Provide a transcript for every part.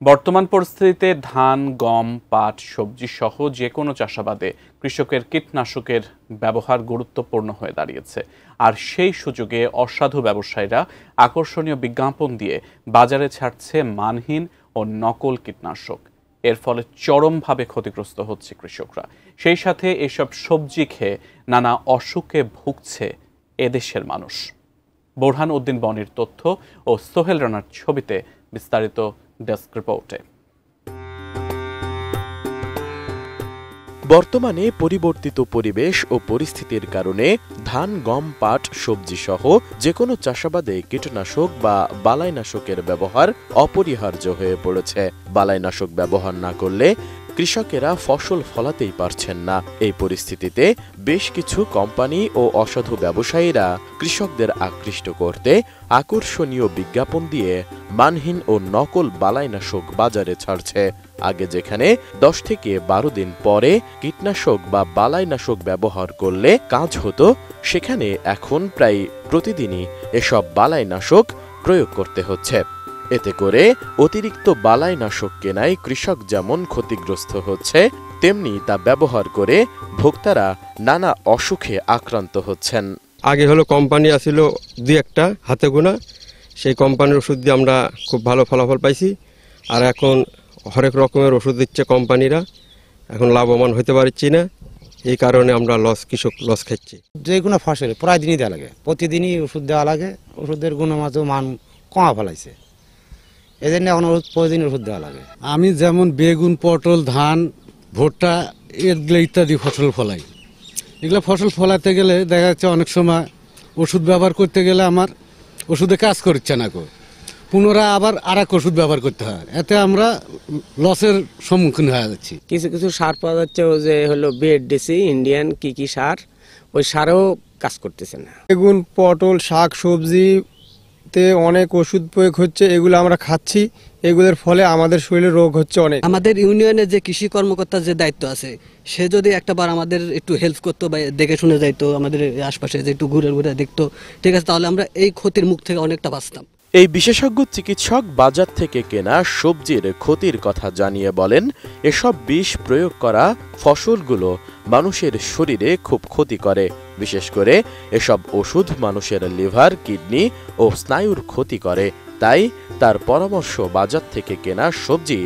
বর্তমান পরিস্থিতিতে ধান, গম, পাট, সবজি সহ যে কোনো চাষাবাদে কৃষকের কীটনাশকের ব্যবহার গুরুত্বপূর্ণ হয়ে দাঁড়িয়েছে। আর সেই সুযোগে অসাধু ব্যবসায়ীরা আকর্ষণীয় বিজ্ঞাপন দিয়ে বাজারে ছাড়ছে মানহীন ও নকল কীটনাশক। এর ফলে চরমভাবে ক্ষতিগ্রস্ত হচ্ছে কৃষকরা। সেই সাথে এসব সবজি খেয়ে নানা অসুখে ভুগছে এদেশের মানুষ। বোরহান উদ্দিন বনির তথ্য ও সোহেল রানার ছবিতে বিস্তারিত ডেস্ক রিপোর্টে। বর্তমানে পরিবর্তিত পরিবেশ ও পরিস্থিতির কারণে ধান, গম, পাট, সবজি সহ যে কোনো চাষাবাদে কীটনাশক বা বালাইনাশকের ব্যবহার অপরিহার্য হয়ে পড়েছে। বালাইনাশক ব্যবহার না করলে কৃষকেরা ফসল ফলাতেই পারছেন না। এই পরিস্থিতিতে বেশ কিছু কোম্পানি ও অসাধু ব্যবসায়ীরা কৃষকদের আকৃষ্ট করতে আকর্ষণীয় বিজ্ঞাপন দিয়ে মানহীন ও নকল বালাইনাশক বাজারে ছাড়ছে। আগে যেখানে 10 থেকে 12 দিন পরে কীটনাশক বা বালাইনাশক ব্যবহার করলে কাজ হতো, সেখানে এখন প্রায় প্রতিদিনই এসব বালাইনাশক প্রয়োগ করতে হচ্ছে। এতে করে অতিরিক্ত বালাইনাশক কেনায় কৃষক যেমন ক্ষতিগ্রস্ত হচ্ছে, তেমনি তা ব্যবহার করে ভোক্তারা নানা অসুখে আক্রান্ত হচ্ছেন। আগে হলো কোম্পানি আসিল 2-1টা হাতে গোনা, সেই কোম্পানির ওষুধ দিয়ে আমরা খুব ভালো ফলাফল পাইছি। আর এখন হরেক রকমের ওষুধ দিচ্ছে কোম্পানিরা, এখন লাভবান হতে পারছি না। এই কারণে আমরা কৃষক লস খাচ্ছি। যে কোনো ফসলে প্রায় দিনই দেওয়া লাগে, প্রতিদিনই ওষুধ দেওয়া লাগে। ওষুধের গুণগত মান কমা ফেলাইছে, এই জন্য এখন প্রতিদিন ওষুধ দেওয়া লাগে। আমি যেমন বেগুন, পটল, ধান, ভুট্টা এগুলো ইত্যাদি ফসল ফলাই। এগুলো ফসল ফলাতে গেলে দেখা যাচ্ছে অনেক সময় ওষুধ ব্যবহার করতে গেলে আমার ওষুধে কাজ করছে না, পুনরায় আবার আর এক ওষুধ ব্যবহার করতে হয়। এতে আমরা লসের সম্মুখীন হয়ে যাচ্ছি। কিছু কিছু সার পাওয়া যাচ্ছে, ও যে হলো বিএডিসি ইন্ডিয়ান কি সার, ওই সারও কাজ করতেছে না। বেগুন, পটল, শাক সবজিতে অনেক ওষুধ প্রয়োগ হচ্ছে, এগুলো আমরা খাচ্ছি। এগুলোর ফলে আমাদের শরীরে রোগ হচ্ছে অনেক। আমাদের ইউনিয়নের যে কৃষি কর্মকর্তার যে দায়িত্ব আছে, সে যদি একটাবার আমাদের একটু হেল্প করতো বা দেখে শুনে যাইতো, আমাদের আশপাশে যে একটু ঘুরে ঘুরে দেখতো, ঠিক আছে, তাহলে আমরা এই ক্ষতির মুখ থেকে অনেকটা বাঁচতাম। এই বিশেষজ্ঞ চিকিৎসক বাজার থেকে কেনা সবজির ক্ষতির কথা জানিয়ে বলেন, এসব বিষ প্রয়োগ করা ফসলগুলো মানুষের শরীরে খুব ক্ষতি করে। বিশেষ করে এসব ওষুধ মানুষের লিভার, কিডনি ও স্নায়ুর ক্ষতি করে। তাই তার পরামর্শ বাজার থেকে কেনা সবজি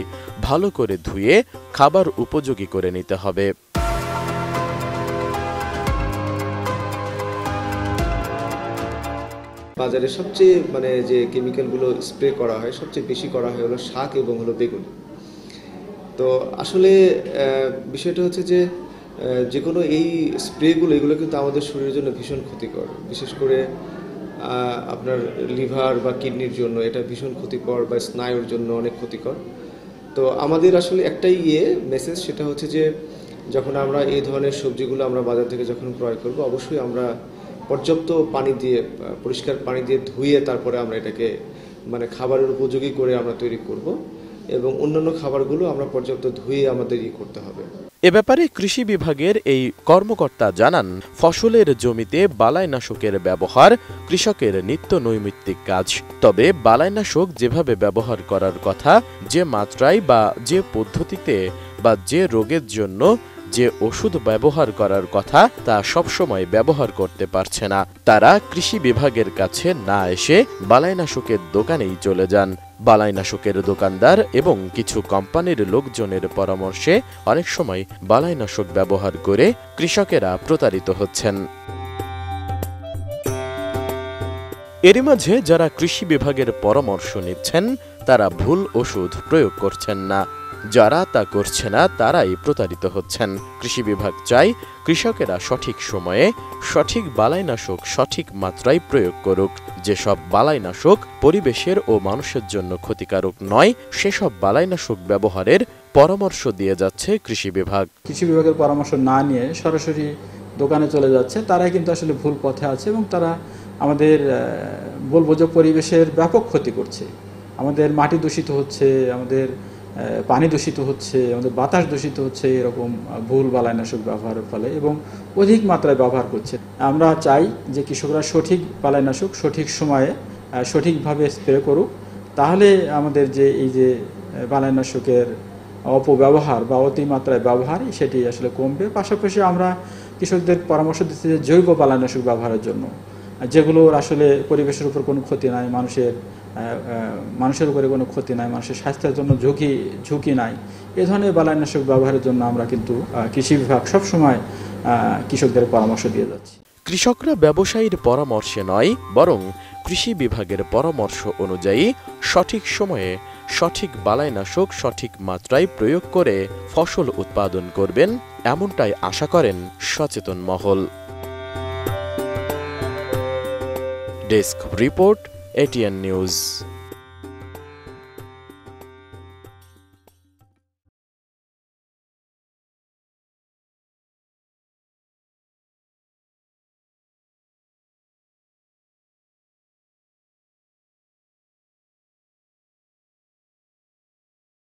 ভালো করে ধুয়ে খাবার উপযোগী করে নিতে হবে। বাজারে সবচেয়ে যে কেমিক্যালগুলো স্প্রে করা হয়, সবচেয়ে বেশি করা হয় হলো শাক এবং হলো বেগুন। তো আসলে বিষয়টা হচ্ছে যে কোনো এই স্প্রেগুলো এগুলো কিন্তু আমাদের শরীরের জন্য ভীষণ ক্ষতিকর। বিশেষ করে আপনার লিভার বা কিডনির জন্য এটা ভীষণ ক্ষতিকর, বা স্নায়ুর জন্য অনেক ক্ষতিকর। তো আমাদের আসলে একটাই মেসেজ, সেটা হচ্ছে যে যখন আমরা এই ধরনের সবজিগুলো আমরা বাজার থেকে যখন ক্রয় করব, অবশ্যই আমরা পর্যাপ্ত পানি দিয়ে, পরিষ্কার পানি দিয়ে ধুয়ে তারপরে আমরা এটাকে খাবারের উপযোগী করে আমরা তৈরি করব, এবং অন্যান্য খাবারগুলো আমরা পর্যাপ্ত ধুয়ে আমাদের করতে হবে। এ ব্যাপারে কৃষি বিভাগের এই কর্মকর্তা জানান, ফসলের জমিতে বালাইনাশকের ব্যবহার কৃষকের নিত্য নৈমিত্তিক কাজ। তবে বালাইনাশক যেভাবে ব্যবহার করার কথা, যে মাত্রায় বা যে পদ্ধতিতে বা যে রোগের জন্য যে ওষুধ ব্যবহার করার কথা, তা সবসময় ব্যবহার করতে পারছে না। তারা কৃষি বিভাগের কাছে না এসে বালাইনাশকের দোকানেই চলে যান। বালাইনাশকের দোকানদার এবং কিছু কোম্পানির লোকজনের পরামর্শে অনেক সময় বালাইনাশক ব্যবহার করে কৃষকেরা প্রতারিত হচ্ছেন। এরই মাঝে যারা কৃষি বিভাগের পরামর্শ নিচ্ছেন, তারা ভুল ওষুধ প্রয়োগ করছেন না। যারা তা করছে না, তারাই প্রতারিত হচ্ছেন। কৃষি বিভাগ চাই কৃষকেরা সঠিক সময়ে সঠিক বালাইনাশক সঠিক মাত্রায় প্রয়োগ করুক। যেসব বালাইনাশক পরিবেশের ও মানুষের জন্য ক্ষতিকারক নয়, সেসব বালাইনাশক ব্যবহারের পরামর্শ দিয়ে যাচ্ছে কৃষি বিভাগ। কৃষি বিভাগের পরামর্শ না নিয়ে সরাসরি দোকানে চলে যাচ্ছে, তারাই কিন্তু আসলে ভুল পথে আছে, এবং তারা আমাদের বলবো যে পরিবেশের ব্যাপক ক্ষতি করছে। আমাদের মাটি দূষিত হচ্ছে, আমাদের পানি দূষিত হচ্ছে, আমাদের বাতাস দূষিত হচ্ছে এরকম ভুল বালাইনাশক ব্যবহারের ফলে, এবং অধিক মাত্রায় ব্যবহার করছে। আমরা চাই যে কৃষকরা সঠিক বালাইনাশক সঠিক সময়ে সঠিকভাবে স্প্রে করুক, তাহলে আমাদের যে এই যে বালাইনাশকের অপব্যবহার বা অতিমাত্রায় ব্যবহার সেটি আসলে কমবে। পাশাপাশি আমরা কৃষকদের পরামর্শ দিচ্ছি যে জৈব বালাইনাশক ব্যবহারের জন্য, যেগুলোর আসলে পরিবেশের উপর কোনো ক্ষতি নাই, মানুষের উপরে কোনো ক্ষতি নাই, মানুষের স্বাস্থ্যের জন্য ঝুঁকি নাই, এ ধরনের বালাইনাশক ব্যবহারের জন্য আমরা কিন্তু কৃষি বিভাগ সবসময় কৃষকদের পরামর্শ দিয়ে যাচ্ছি। কৃষকরা ব্যবসায়ীর পরামর্শে নয়, বরং কৃষি বিভাগের পরামর্শ অনুযায়ী সঠিক সময়ে সঠিক বালাইনাশক সঠিক মাত্রায় প্রয়োগ করে ফসল উৎপাদন করবেন, এমনটাই আশা করেন সচেতন মহল। Desk report, ATN news.